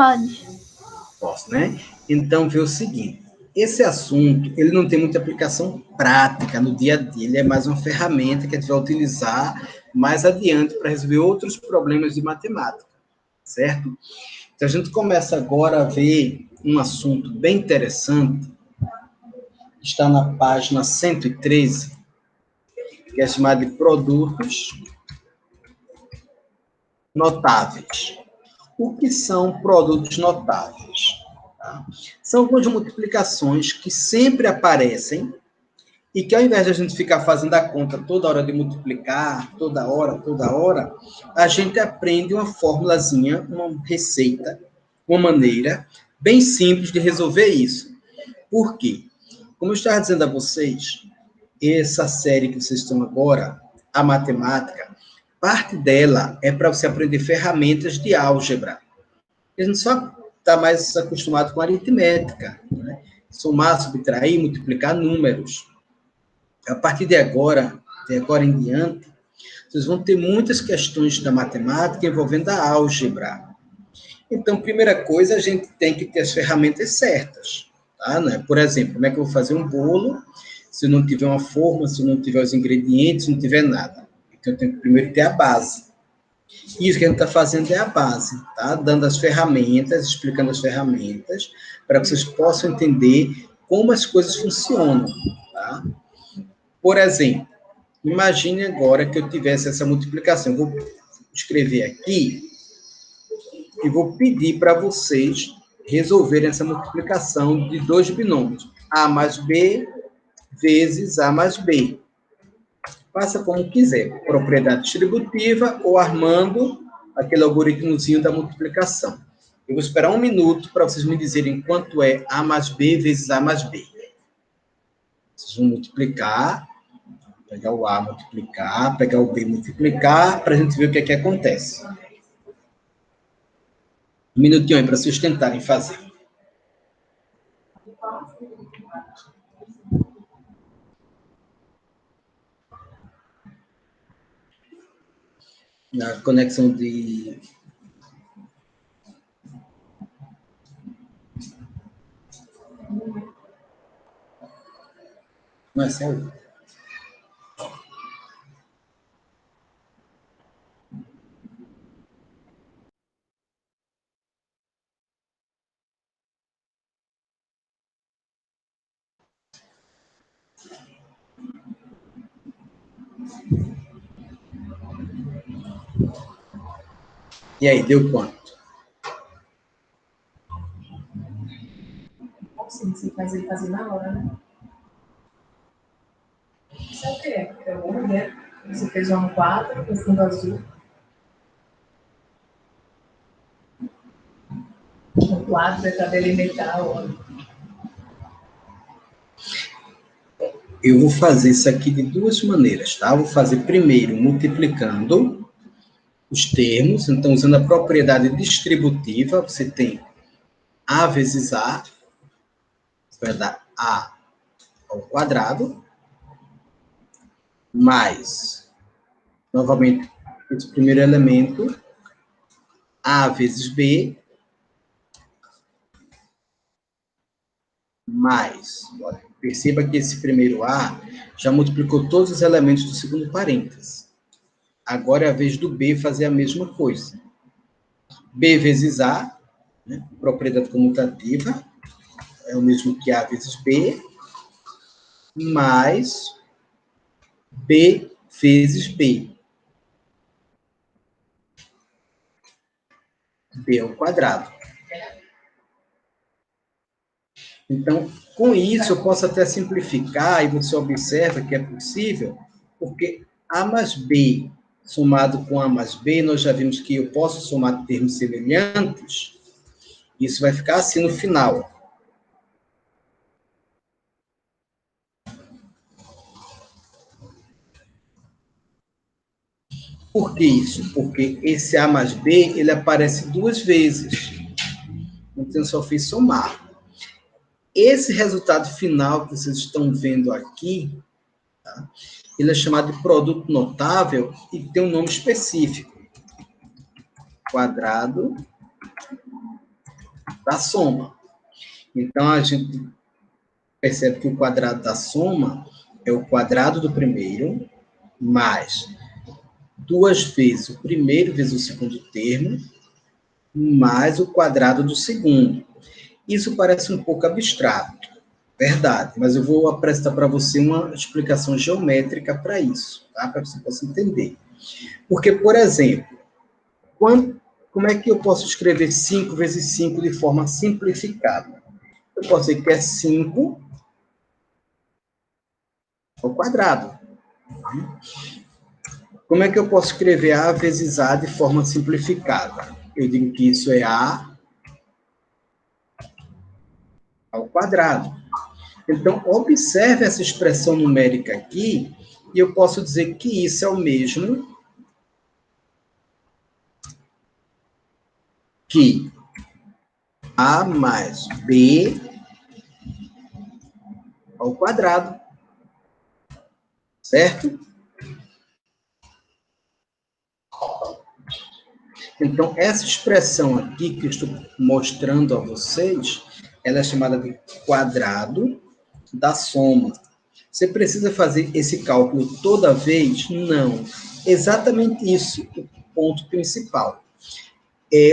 Pode. Posso, né? Então, vê o seguinte. Esse assunto, ele não tem muita aplicação prática no dia a dia, ele é mais uma ferramenta que a gente vai utilizar mais adiante para resolver outros problemas de matemática, certo? Então, a gente começa agora a ver um assunto bem interessante, que está na página 113, que é chamado de produtos notáveis. O que são produtos notáveis? Tá? São algumas multiplicações que sempre aparecem e que, ao invés de a gente ficar fazendo a conta toda hora de multiplicar, toda hora, a gente aprende uma formulazinha, uma receita, uma maneira bem simples de resolver isso. Por quê? Como eu estava dizendo a vocês, essa série que vocês estão agora, a matemática, parte dela é para você aprender ferramentas de álgebra. A gente só está mais acostumado com aritmética, né? Somar, subtrair, multiplicar números. A partir de agora em diante, vocês vão ter muitas questões da matemática envolvendo a álgebra. Então, primeira coisa, a gente tem que ter as ferramentas certas. Tá? Né? Por exemplo, como é que eu vou fazer um bolo se eu não tiver uma forma, se eu não tiver os ingredientes, se não tiver nada? Então, eu tenho que primeiro ter a base. Isso que a gente está fazendo é a base, tá? Dando as ferramentas, explicando as ferramentas, para que vocês possam entender como as coisas funcionam, tá? Por exemplo, imagine agora que eu tivesse essa multiplicação. Eu vou escrever aqui e vou pedir para vocês resolverem essa multiplicação de dois binômios. A mais B vezes A mais B. Faça como quiser, propriedade distributiva ou armando aquele algoritmozinho da multiplicação. Eu vou esperar 1 minuto para vocês me dizerem quanto é A mais B vezes A mais B. Vocês vão multiplicar, pegar o A multiplicar, pegar o B multiplicar, para a gente ver o que é que acontece. 1 minutinho aí para vocês tentarem fazer. Na conexão de... Não é sério? E aí, deu quanto? Sim, você faz ele fazer na hora, né? Isso é o quê? É o 1, né? Você fez um 4, com fundo azul. O 4 é para delimitar o ano. Eu vou fazer isso aqui de duas maneiras, tá? Eu vou fazer primeiro multiplicando os termos, então usando a propriedade distributiva, você tem A vezes A, vai dar A ao quadrado, mais, novamente, esse primeiro elemento, A vezes B, mais, olha, perceba que esse primeiro A já multiplicou todos os elementos do segundo parênteses. Agora é a vez do B fazer a mesma coisa. B vezes A, né, propriedade comutativa, é o mesmo que A vezes B, mais B vezes B. B ao quadrado. Então, com isso, eu posso até simplificar, e você observa que é possível, porque A mais B somado com A mais B, nós já vimos que eu posso somar termos semelhantes, isso vai ficar assim no final. Por que isso? Porque esse A mais B, ele aparece duas vezes. Então, eu só fiz somar. Esse resultado final que vocês estão vendo aqui, tá? Ele é chamado de produto notável e tem um nome específico. Quadrado da soma. Então, a gente percebe que o quadrado da soma é o quadrado do primeiro, mais 2 vezes o primeiro vezes o segundo termo, mais o quadrado do segundo. Isso parece um pouco abstrato, verdade, mas eu vou apresentar para você uma explicação geométrica para isso, tá? Para que você possa entender. Porque, por exemplo, como é que eu posso escrever 5 vezes 5 de forma simplificada? Eu posso dizer que é 5 ao quadrado. Como é que eu posso escrever A vezes A de forma simplificada? Eu digo que isso é A ao quadrado. Então, observe essa expressão numérica aqui, e eu posso dizer que isso é o mesmo que A mais B ao quadrado. Certo? Então, essa expressão aqui que eu estou mostrando a vocês, ela é chamada de quadrado da soma. Você precisa fazer esse cálculo toda vez? Não. Exatamente isso, o ponto principal.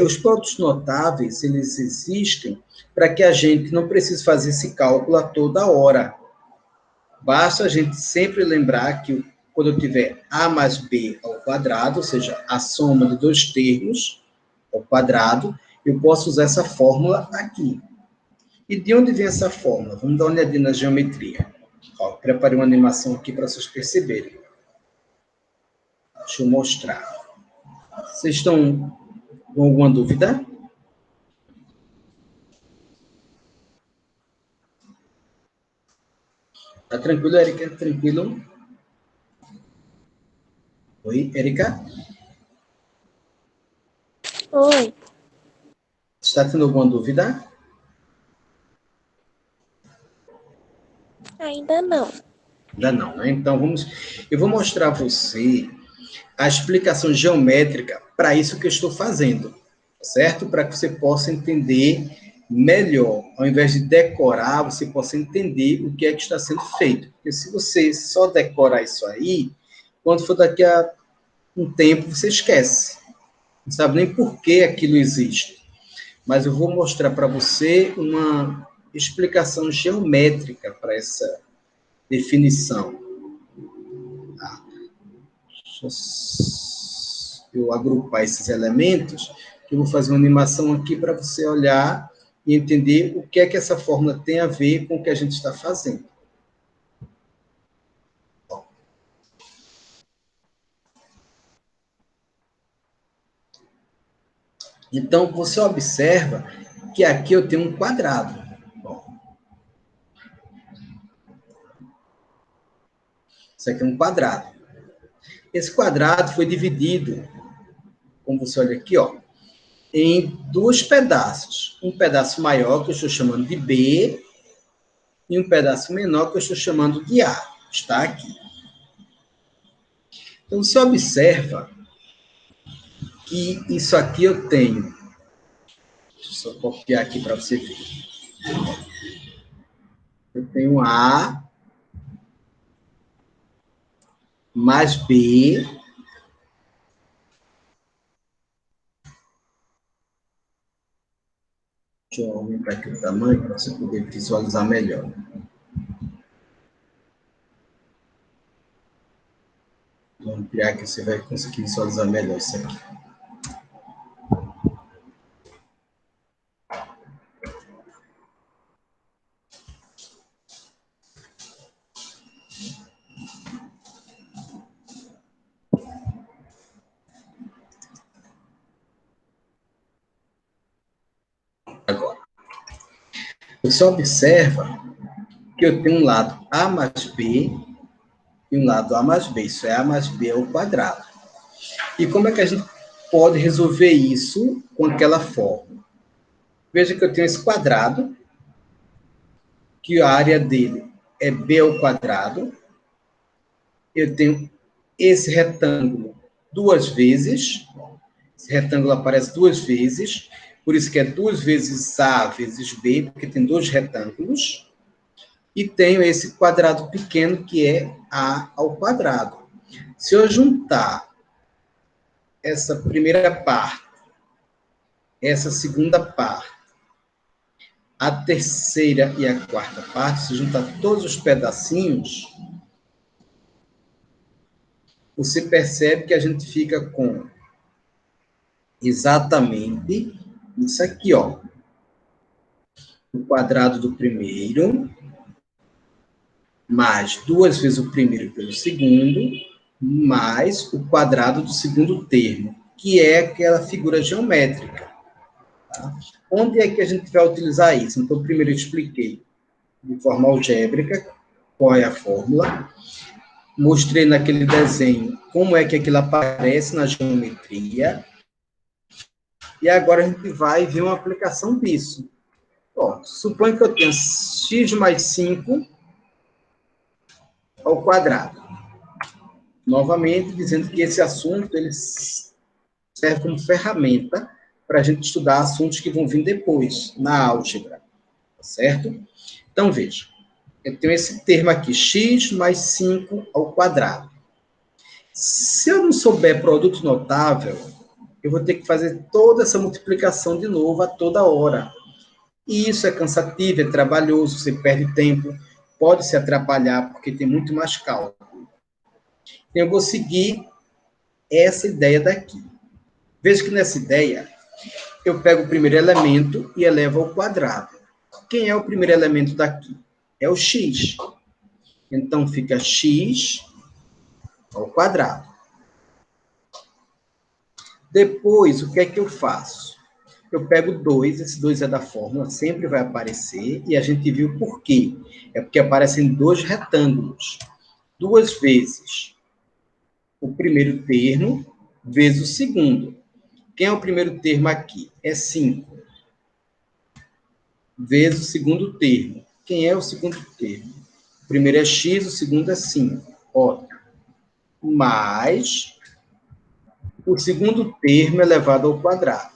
Os produtos notáveis, eles existem para que a gente não precise fazer esse cálculo a toda hora. Basta a gente sempre lembrar que quando eu tiver A mais B ao quadrado, ou seja, a soma de 2 termos ao quadrado, eu posso usar essa fórmula aqui. E de onde vem essa fórmula? Vamos dar uma olhadinha na geometria. Ó, preparei uma animação aqui para vocês perceberem. Deixa eu mostrar. Vocês estão com alguma dúvida? Tá tranquilo, Erika? Tranquilo? Oi, Erika? Oi, Está tendo alguma dúvida? ainda não. Ainda não, né? Então, eu vou mostrar a você a explicação geométrica para isso que eu estou fazendo, certo? Para que você possa entender melhor. Ao invés de decorar, você possa entender o que é que está sendo feito. Porque se você só decorar isso aí, quando for daqui a um tempo, você esquece. Não sabe nem por que aquilo existe. Mas eu vou mostrar para você uma explicação geométrica para essa definição. Deixa eu agrupar esses elementos, que eu vou fazer uma animação aqui para você olhar e entender o que é que essa fórmula tem a ver com o que a gente está fazendo. Então, você observa que aqui eu tenho um quadrado. Bom, isso aqui é um quadrado. Esse quadrado foi dividido, como você olha aqui, ó, em 2 pedaços. Um pedaço maior, que eu estou chamando de B, e um pedaço menor, que eu estou chamando de A. Está aqui. Então, você observa que isso aqui eu tenho. Deixa eu só copiar aqui para você ver. Eu tenho A mais B. Deixa eu aumentar aqui o tamanho para você poder visualizar melhor. Vou ampliar que você vai conseguir visualizar melhor isso aqui. Agora, você observa que eu tenho um lado A mais B e um lado A mais B. Isso é A mais B ao quadrado. E como é que a gente pode resolver isso com aquela forma? Veja que eu tenho esse quadrado, que a área dele é B ao quadrado. Eu tenho esse retângulo 2 vezes. Esse retângulo aparece 2 vezes. Por isso que é 2 vezes A vezes B, porque tem 2 retângulos. E tenho esse quadrado pequeno, que é A ao quadrado. Se eu juntar essa primeira parte, essa segunda parte, a terceira e a quarta parte, se juntar todos os pedacinhos, você percebe que a gente fica com exatamente isso aqui, ó. O quadrado do primeiro, mais 2 vezes o primeiro pelo segundo, mais o quadrado do segundo termo, que é aquela figura geométrica. Tá? Onde é que a gente vai utilizar isso? Então, primeiro eu expliquei de forma algébrica qual é a fórmula, mostrei naquele desenho como é que aquilo aparece na geometria, e agora a gente vai ver uma aplicação disso. Ó, suponho que eu tenha x mais 5 ao quadrado. Novamente, dizendo que esse assunto ele serve como ferramenta para a gente estudar assuntos que vão vir depois, na álgebra. Tá certo? Então, veja. Eu tenho esse termo aqui, x mais 5 ao quadrado. Se eu não souber produto notável, eu vou ter que fazer toda essa multiplicação de novo a toda hora. E isso é cansativo, é trabalhoso, você perde tempo, pode se atrapalhar, porque tem muito mais cálculo. Então, eu vou seguir essa ideia daqui. Veja que nessa ideia, eu pego o primeiro elemento e elevo ao quadrado. Quem é o primeiro elemento daqui? É o x. Então, fica x ao quadrado. Depois, o que é que eu faço? Eu pego 2, esse 2 é da fórmula, sempre vai aparecer, e a gente viu por quê. É porque aparecem 2 retângulos. 2 vezes o primeiro termo, vezes o segundo. Quem é o primeiro termo aqui? É 5. Vezes o segundo termo. Quem é o segundo termo? O primeiro é x, o segundo é 5. Ótimo. Mais o segundo termo elevado ao quadrado.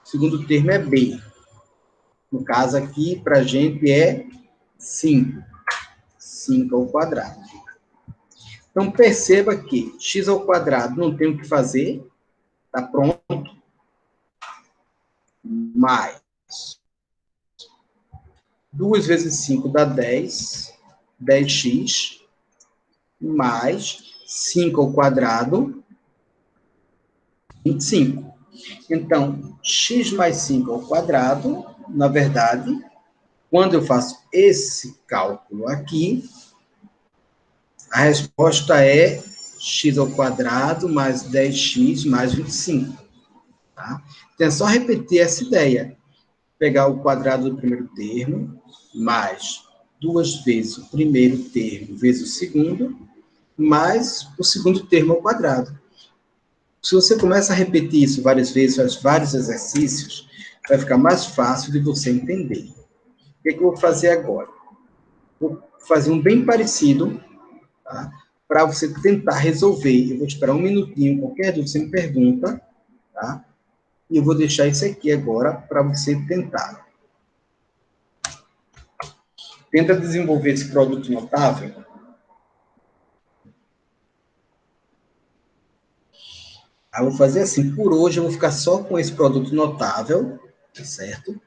O segundo termo é b. No caso aqui, para a gente é 5. 5 ao quadrado. Então, perceba que x ao quadrado não tem o que fazer. Está pronto. Mais 2 vezes 5 dá 10. 10x. Mais 5 ao quadrado, 25. Então, x mais 5 ao quadrado, na verdade, quando eu faço esse cálculo aqui, a resposta é x ao quadrado mais 10x mais 25. Tá? Então, é só repetir essa ideia. Pegar o quadrado do primeiro termo, mais 2 vezes o primeiro termo vezes o segundo, mais o segundo termo ao quadrado. Se você começa a repetir isso várias vezes, faz vários exercícios, vai ficar mais fácil de você entender. O que é que eu vou fazer agora? Vou fazer um bem parecido, tá? Para você tentar resolver. Eu vou esperar um minutinho, qualquer dúvida você me pergunta, tá? E eu vou deixar isso aqui agora para você tentar. Tenta desenvolver esse produto notável. Aí eu vou fazer assim, por hoje eu vou ficar só com esse produto notável, tá certo?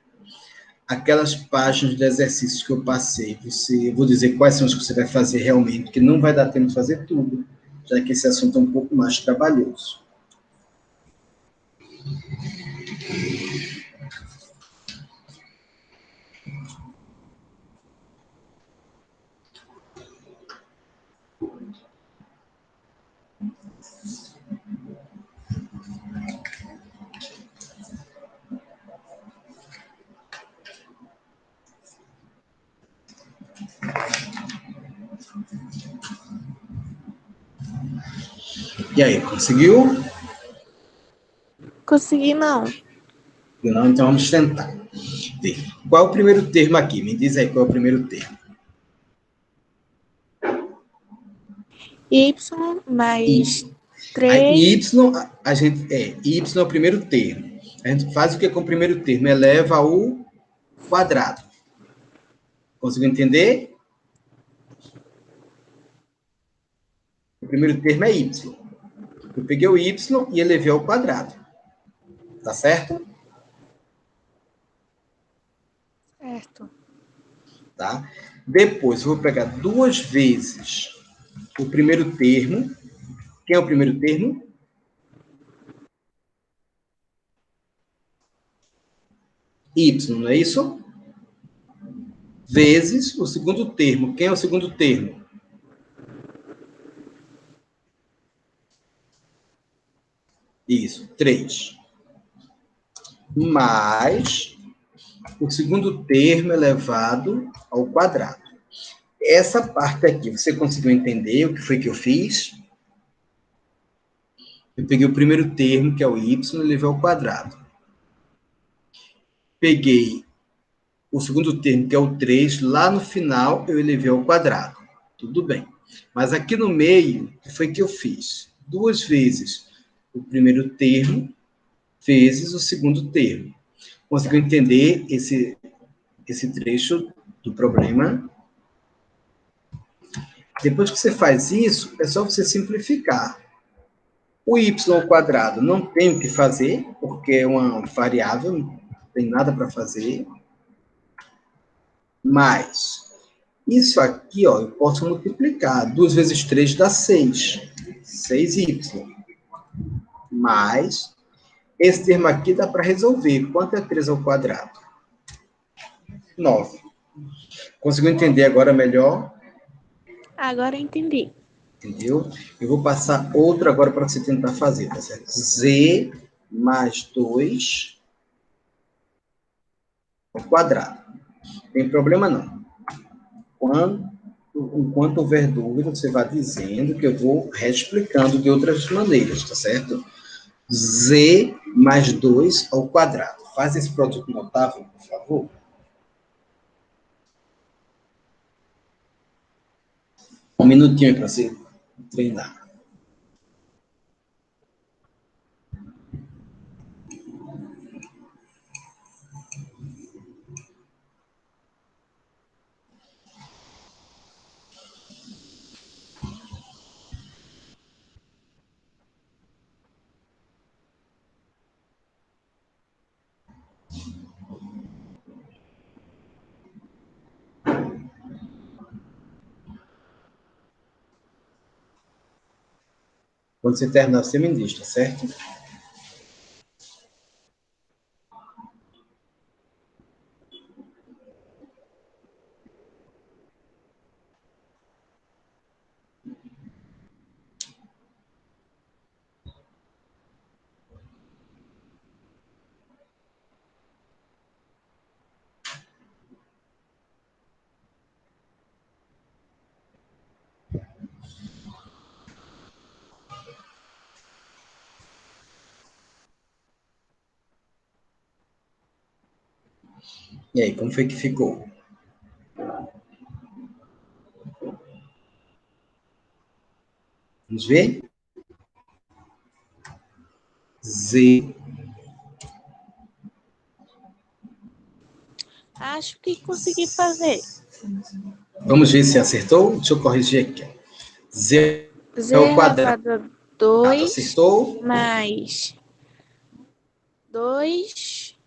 Aquelas páginas de exercícios que eu passei, eu vou dizer quais são os que você vai fazer realmente, porque não vai dar tempo de fazer tudo, já que esse assunto é um pouco mais trabalhoso. E aí, conseguiu? Consegui, não. Não, então vamos tentar. Ver. Qual é o primeiro termo aqui? Me diz aí qual é o primeiro termo. Y mais Aí, 3. y é o primeiro termo. A gente faz o que com o primeiro termo? Eleva ao quadrado. Conseguiu entender? O primeiro termo é y. Eu peguei o y e elevei ao quadrado. Tá certo? Certo. Tá? Depois, eu vou pegar 2 vezes o primeiro termo. Quem é o primeiro termo? Y, não é isso? Vezes o segundo termo. Quem é o segundo termo? Isso, 3. Mais o segundo termo elevado ao quadrado. Essa parte aqui, você conseguiu entender o que foi que eu fiz? Eu peguei o primeiro termo, que é o y, e levei ao quadrado. Peguei o segundo termo, que é o 3, lá no final eu elevei ao quadrado. Tudo bem. Mas aqui no meio, o que foi que eu fiz? 2 vezes o primeiro termo vezes o segundo termo. Conseguiu entender esse trecho do problema? Depois que você faz isso, é só você simplificar. O y ao quadrado não tem o que fazer, porque é uma variável, não tem nada para fazer. Mas, isso aqui, ó, eu posso multiplicar. 2 vezes 3 dá 6. 6y. Mais, esse termo aqui dá para resolver. Quanto é 3 ao quadrado? 9. Conseguiu entender agora melhor? Agora eu entendi. Entendeu? Eu vou passar outro agora para você tentar fazer, tá certo? Z mais 2 ao quadrado. Tem problema não. Enquanto houver dúvida, você vai dizendo que eu vou reexplicando de outras maneiras, tá certo? Z mais 2 ao quadrado. Faz esse produto notável, por favor. Um minutinho para você treinar. Quando você terminar, você me diz, tá certo? E aí, como foi que ficou? Vamos ver? Z. Acho que consegui fazer. Vamos ver se acertou? Deixa eu corrigir aqui. Z Z é o quadrado. elevado a 2 Acertou? mais 2.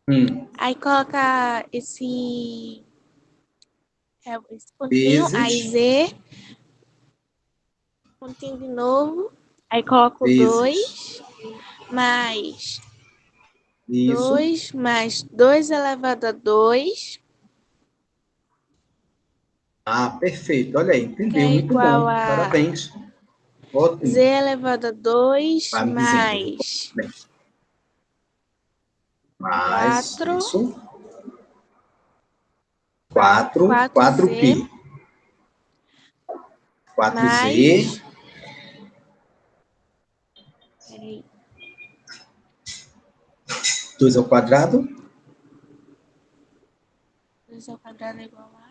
Hum. Aí coloca esse pontinho, aí Vezes. Z, pontinho de novo, aí coloco Vezes. 2 mais Isso. 2 mais 2 elevado a 2, Ah, perfeito. Olha aí, que entendeu? é Muito igual bom. a Parabéns. Z Ótimo. elevado a 2 Vai me dizendo. mais Bem, mais 4, isso. 4. 4 4Z quê? 4Z. mais, peraí, 2 ao quadrado. 2 ao quadrado é igual a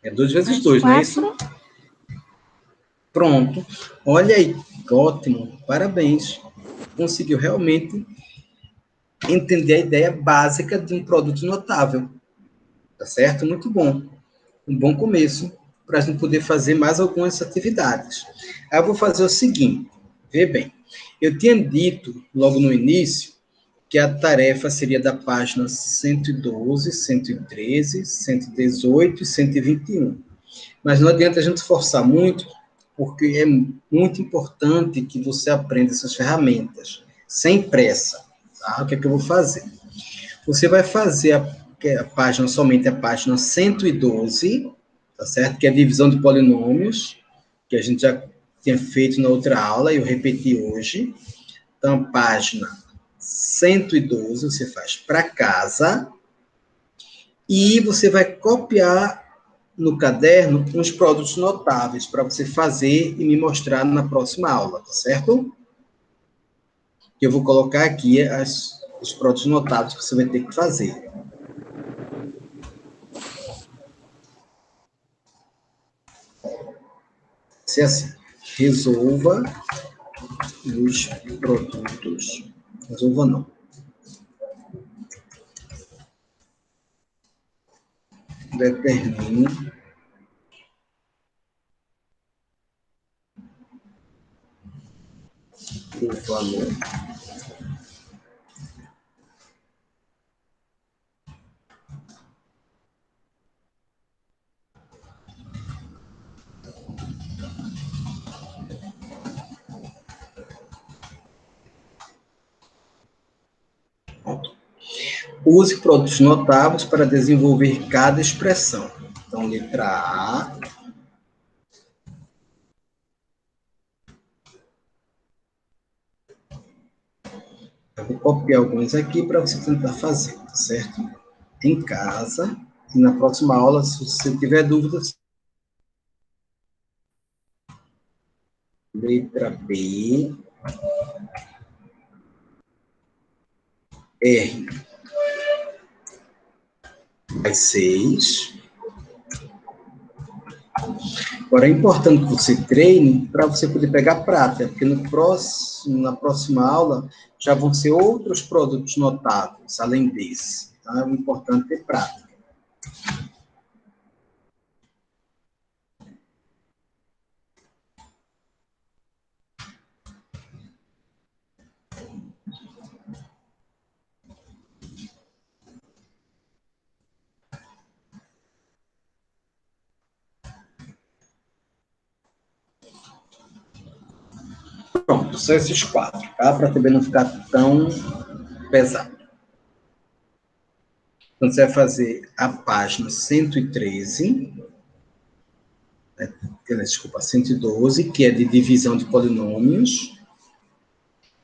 É 2 vezes mais 2, não é isso? 4, Pronto. Olha aí, ótimo. Parabéns. Conseguiu realmente entender a ideia básica de um produto notável. Tá certo? Muito bom. Um bom começo para a gente poder fazer mais algumas atividades. Aí eu vou fazer o seguinte, vê bem, eu tinha dito logo no início que a tarefa seria da página 112, 113, 118 e 121. Mas não adianta a gente forçar muito, porque é muito importante que você aprenda essas ferramentas, sem pressa. Tá? O que é que eu vou fazer? Você vai fazer a página, somente a página 112, tá certo? Que é a divisão de polinômios, que a gente já tinha feito na outra aula, e eu repeti hoje. Então, a página 112, você faz para casa, e você vai copiar no caderno uns produtos notáveis para você fazer e me mostrar na próxima aula, tá certo? Eu vou colocar aqui os produtos notáveis que você vai ter que fazer. Se assim, resolva os produtos. Resolva não. Determine o valor Use produtos notáveis para desenvolver cada expressão. Então, letra A. Eu vou copiar alguns aqui para você tentar fazer, tá certo? Em casa. E na próxima aula, se você tiver dúvidas, letra B. R. Mais 6. Agora, é importante que você treine para você poder pegar prática, porque na próxima aula já vão ser outros produtos notáveis, além desse. Então, é importante ter prática. Pronto, são esses 4, tá? Para também não ficar tão pesado. Então, você vai fazer a página 113, desculpa, 112, que é de divisão de polinômios,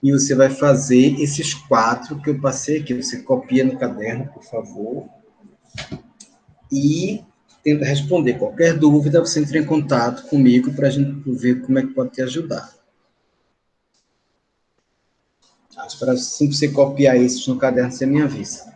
e você vai fazer esses 4 que eu passei aqui. Você copia no caderno, por favor, e tenta responder. Qualquer dúvida, você entra em contato comigo para a gente ver como é que pode te ajudar. Assim que você copiar isso no caderno, você me avisa.